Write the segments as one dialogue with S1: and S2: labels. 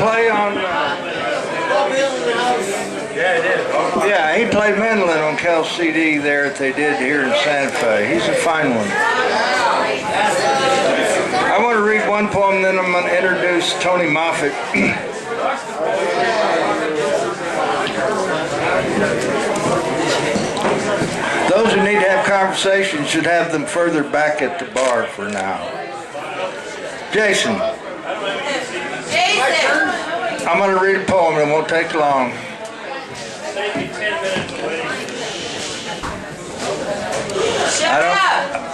S1: play on. Yeah, he played mandolin on Kell's CD there that they did here in Santa Fe. He's a fine one. I want to read one poem, then I'm going to introduce Tony Moffett. Those who need to have conversations should have them further back at the bar for now. Jason. I'm going to read a poem. It won't take long.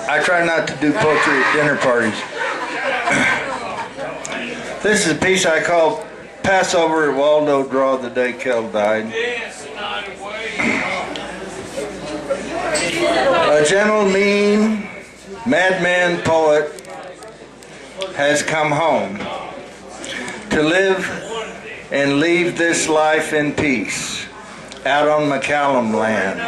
S1: I try not to do poetry at dinner parties. This is a piece I call Passover at Waldo Draw the Day Kell Died. A gentle, mean, madman poet has come home to live and leave this life in peace out on McCallum land.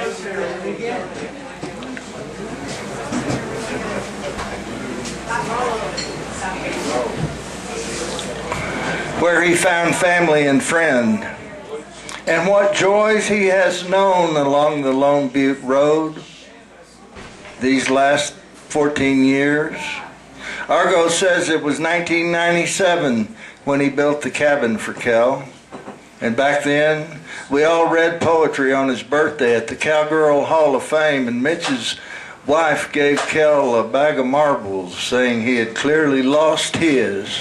S1: Where he found family and friend, and what joys he has known along the Lone Butte Road these last 14 years. Argo says it was 1997 when he built the cabin for Kell, and back then we all read poetry on his birthday at the Cowgirl Hall of Fame, and Mitch's wife gave Kell a bag of marbles saying he had clearly lost his.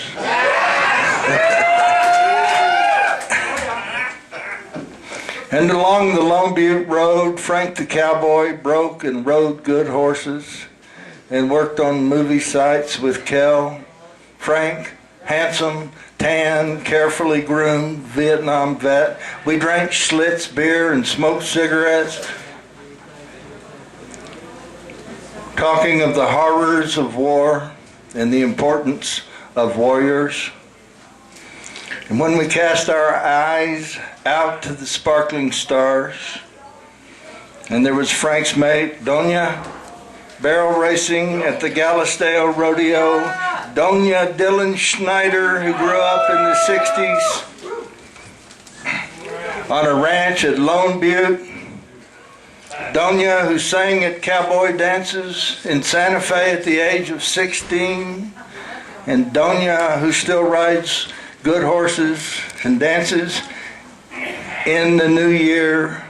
S1: And along the Lone Butte Road, Frank the cowboy broke and rode good horses and worked on movie sites with Kell. Frank, handsome, tan, carefully groomed Vietnam vet. We drank Schlitz beer and smoked cigarettes, talking of the horrors of war and the importance of warriors. And when we cast our eyes out to the sparkling stars, and there was Frank's mate, Doña, barrel racing at the Galisteo Rodeo, Doña Dylan Schneider, who grew up in the 60s on a ranch at Lone Butte, Doña, who sang at cowboy dances in Santa Fe at the age of 16, and Doña, who still rides good horses and dances in the new year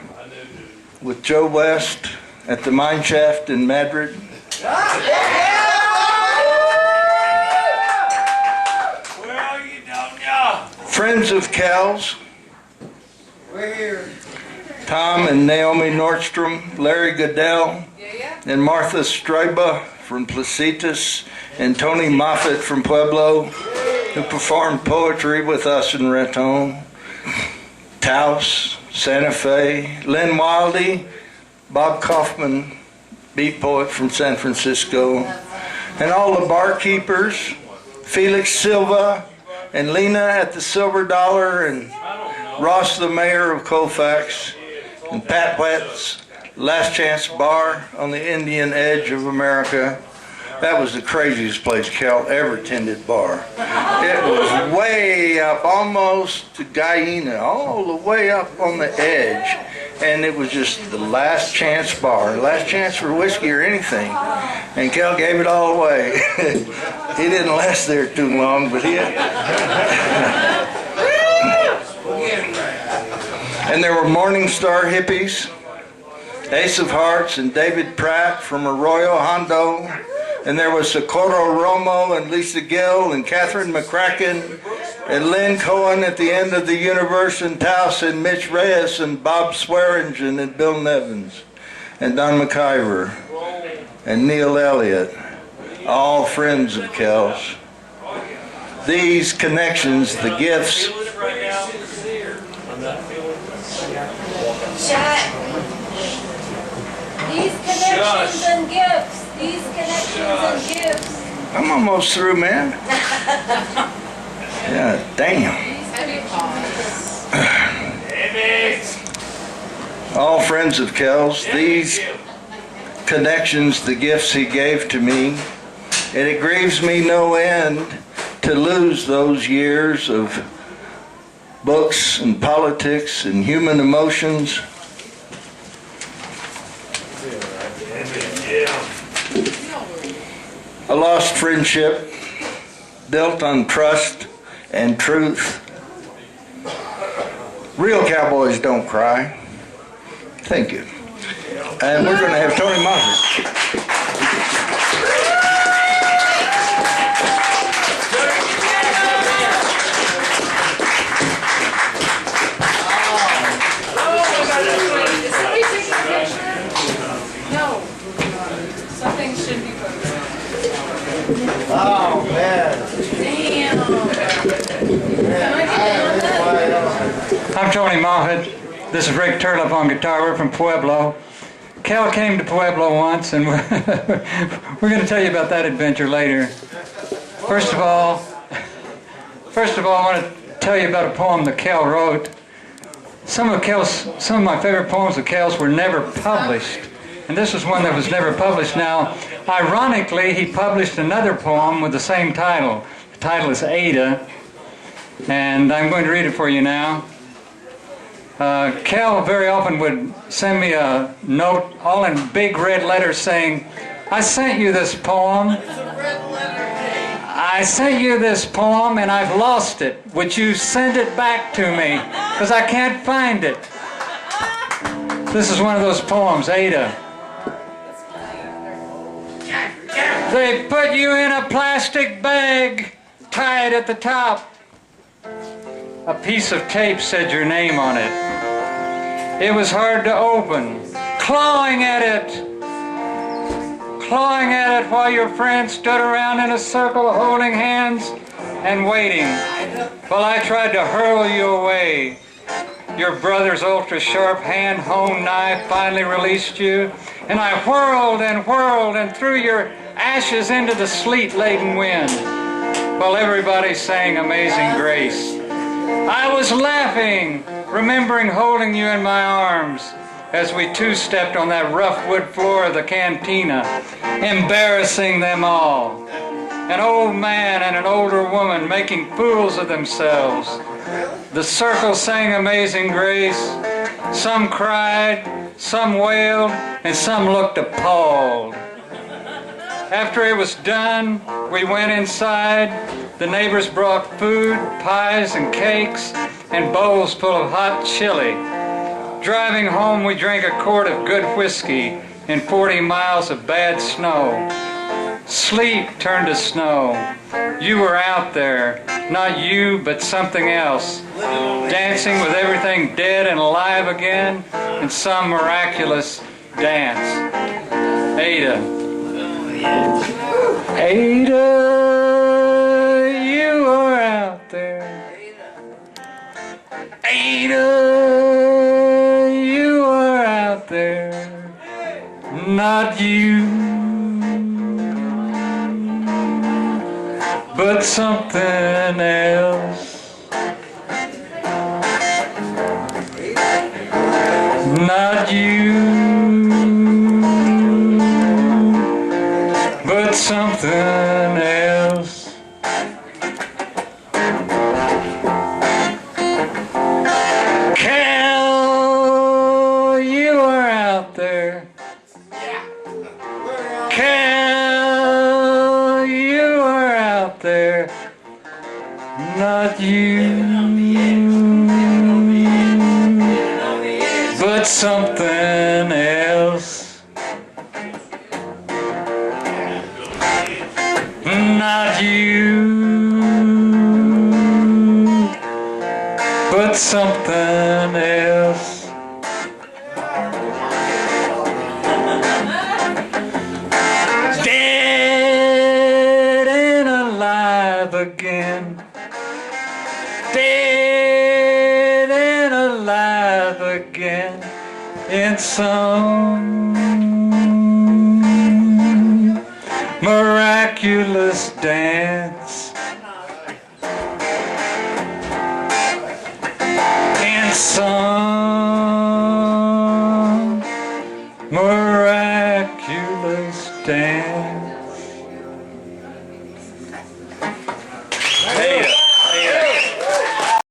S1: with Joe West at the mine shaft in Madrid.
S2: Where are you, Doña?
S1: Friends of Kell's,
S2: We're here.
S1: Tom and Naomi Nordstrom, Larry Goodell, and Martha Straba from Placitas, and Tony Moffett from Pueblo, who performed poetry with us in Raton, Taos, Santa Fe, Lynn Wildy, Bob Kaufman, beat poet from San Francisco, and all the barkeepers, Felix Silva and Lena at the Silver Dollar, and Ross the mayor of Colfax, and Pat Wett's Last Chance Bar on the Indian edge of America. That was the craziest place Kell ever attended bar. It was way up, almost to Guyena, all the way up on the edge. And it was just the last chance bar, last chance for whiskey or anything. And Kell gave it all away. He didn't last there too long, but he had... And there were Morning Star hippies, Ace of Hearts and David Pratt from Arroyo Hondo. And there was Socorro Romo and Lisa Gill and Catherine McCracken and Lynn Cohen at the end of the universe, and Taos and Mitch Reyes and Bob Swearingen and Bill Nevins and Don McIver and Neil Elliott, all friends of Kell's. These connections, the gifts.
S3: These connections and gifts. These connections and gifts.
S1: I'm almost through, man. Yeah, damn. All friends of Kell's, these connections, the gifts he gave to me, and it grieves me no end to lose those years of books and politics and human emotions. A lost friendship built on trust and truth. Real cowboys don't cry. Thank you. And we're going to have Tony Moffett.
S3: No. Something should be posted.
S2: Oh, man.
S3: Damn. Can I get that?
S4: I'm Tony Moffett. This is Rick Turlip on guitar. We're from Pueblo. Kell came to Pueblo once, and we're going to tell you about that adventure later. First of all, I want to tell you about a poem that Kell wrote. Some of my favorite poems of Kell's were never published, and this was one that was never published. Now, ironically, he published another poem with the same title. The title is Ada, and I'm going to read it for you now. Kell very often would send me a note, all in big red letters, saying, I sent you this poem. I sent you this poem and I've lost it. Would you send it back to me? Because I can't find it. This is one of those poems, Ada. They put you in a plastic bag, tied at the top. A piece of tape said your name on it. It was hard to open. Clawing at it while your friends stood around in a circle holding hands and waiting. While I tried to hurl you away. Your brother's ultra-sharp hand-honed knife finally released you, and I whirled and threw your ashes into the sleet-laden wind while everybody sang Amazing Grace. I was laughing, remembering holding you in my arms as we two-stepped on that rough wood floor of the cantina, embarrassing them all. An old man and an older woman making fools of themselves. The circle sang Amazing Grace. Some cried, some wailed, and some looked appalled. After it was done, we went inside. The neighbors brought food, pies and cakes, and bowls full of hot chili. Driving home, we drank a quart of good whiskey in 40 miles of bad snow. Sleet turned to snow. You were out there, not you, but something else, dancing with everything dead and alive again in some miraculous dance. Ada. Ada, you are out there. Ada, you are out there. Not you, but something else. Not you, but something else. Kell, you are out there. Kell, you are out there. Not you, but something else. Not you, but something else. Dead and alive again. Dead and alive again in some miraculous dance. In some